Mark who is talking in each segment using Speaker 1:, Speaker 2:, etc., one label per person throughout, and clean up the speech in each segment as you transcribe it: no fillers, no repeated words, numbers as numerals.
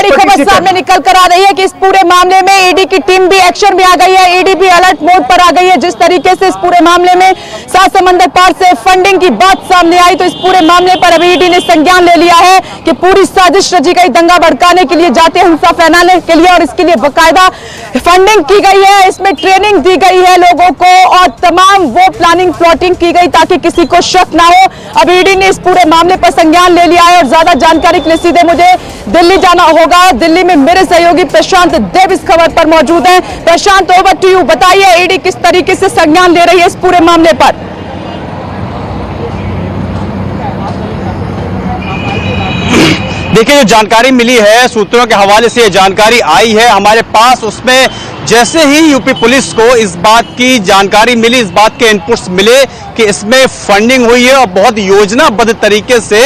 Speaker 1: बड़ी खबर सामने निकल कर आ रही है कि इस पूरे मामले में ईडी की टीम भी एक्शन में आ गई है, ईडी भी अलर्ट मोड पर आ गई है। जिस तरीके से इस पूरे मामले में 7 समंदर पार से फंडिंग की बात सामने आई, तो इस पूरे मामले पर अभी ईडी ने संज्ञान ले लिया है कि पूरी साजिश रची गई दंगा भड़काने के लिए, जातीय हिंसा फैलाने के लिए, और इसके लिए बाकायदा फंडिंग की गई है, इसमें ट्रेनिंग दी गई है लोगों को और तमाम वो प्लानिंग प्लॉटिंग की गई ताकि किसी को शक ना हो। अब ईडी ने इस पूरे मामले पर संज्ञान ले लिया है और ज्यादा जानकारी के लिए सीधे मुझे दिल्ली जाना होगा। दिल्ली में मेरे सहयोगी प्रशांत देव इस खबर पर मौजूद हैं। प्रशांत, ओवर टू यू, बताइए ईडी किस तरीके से संज्ञान ले रही है इस पूरे मामले पर?
Speaker 2: देखिए, जो जानकारी मिली है सूत्रों के हवाले से, ये जानकारी आई है हमारे पास, उसमें जैसे ही यूपी पुलिस को इस बात की जानकारी मिली, इस बात के इनपुट्स मिले कि इसमें फंडिंग हुई है और बहुत योजनाबद्ध तरीके से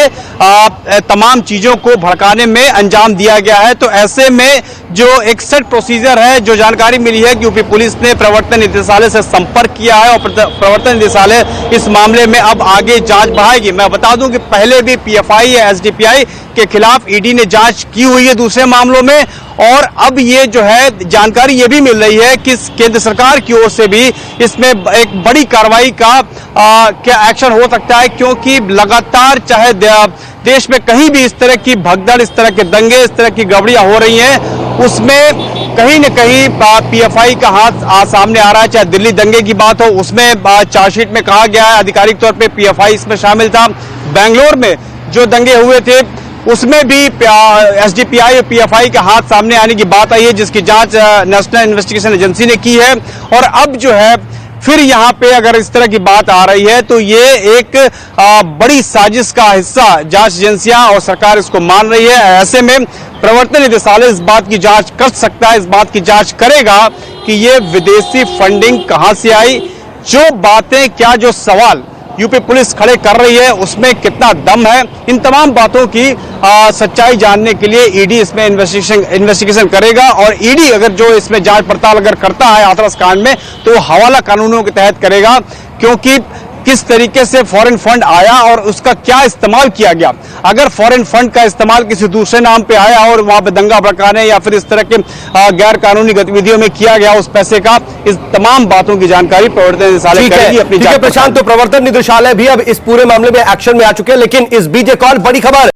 Speaker 2: तमाम चीजों को भड़काने में अंजाम दिया गया है, तो ऐसे में जो एक सेट प्रोसीजर है, जो जानकारी मिली है कि यूपी पुलिस ने प्रवर्तन निदेशालय से संपर्क किया है और प्रवर्तन निदेशालय इस मामले में अब आगे जांच बढ़ाएगी। मैं बता दूं कि पहले भी पीएफआई या एसडीपीआई के खिलाफ ईडी ने जांच की हुई है दूसरे मामलों में, और अब ये जो है जानकारी ये भी मिल रही है कि केंद्र सरकार की ओर से भी इसमें एक बड़ी कार्रवाई का क्या एक्शन हो सकता है, क्योंकि लगातार चाहे देश में कहीं भी इस तरह की भगदड़, इस तरह के दंगे, इस तरह की गड़बड़ियां हो रही हैं, उसमें कहीं न कहीं पीएफआई का हाथ सामने आ रहा है। चाहे दिल्ली दंगे की बात हो, उसमें चार्जशीट में कहा गया है आधिकारिक तौर पे पीएफआई इसमें शामिल था। बेंगलोर में जो दंगे हुए थे उसमें भी एसडीपीआई और पीएफआई का हाथ सामने आने की बात आई है, जिसकी जांच नेशनल इन्वेस्टिगेशन एजेंसी ने की है। और अब जो है फिर यहाँ पे अगर इस तरह की बात आ रही है तो ये एक बड़ी साजिश का हिस्सा जांच एजेंसियां और सरकार इसको मान रही है। ऐसे में प्रवर्तन निदेशालय इस बात की जांच कर सकता है, इस बात की जांच करेगा कि ये विदेशी फंडिंग कहां से आई, जो बातें, क्या जो सवाल यूपी पुलिस खड़े कर रही है उसमें कितना दम है। इन तमाम बातों की सच्चाई जानने के लिए ईडी इसमें इन्वेस्टिगेशन करेगा, और ईडी अगर जो इसमें जांच पड़ताल अगर करता है हाथरस कांड में तो वो हवाला कानूनों के तहत करेगा, क्योंकि किस तरीके से फॉरेन फंड आया और उसका क्या इस्तेमाल किया गया। अगर फॉरेन फंड का इस्तेमाल किसी दूसरे नाम पे आया और वहां पे दंगा भड़काने या फिर इस तरह के गैर कानूनी गतिविधियों में किया गया उस पैसे का, इस तमाम बातों की जानकारी प्रवर्तन निदेशालय करेगी अपनी जांच।
Speaker 3: प्रशांत, तो प्रवर्तन निदेशालय भी अब इस पूरे मामले में एक्शन में आ चुके हैं, लेकिन इस बीच एक और बड़ी खबर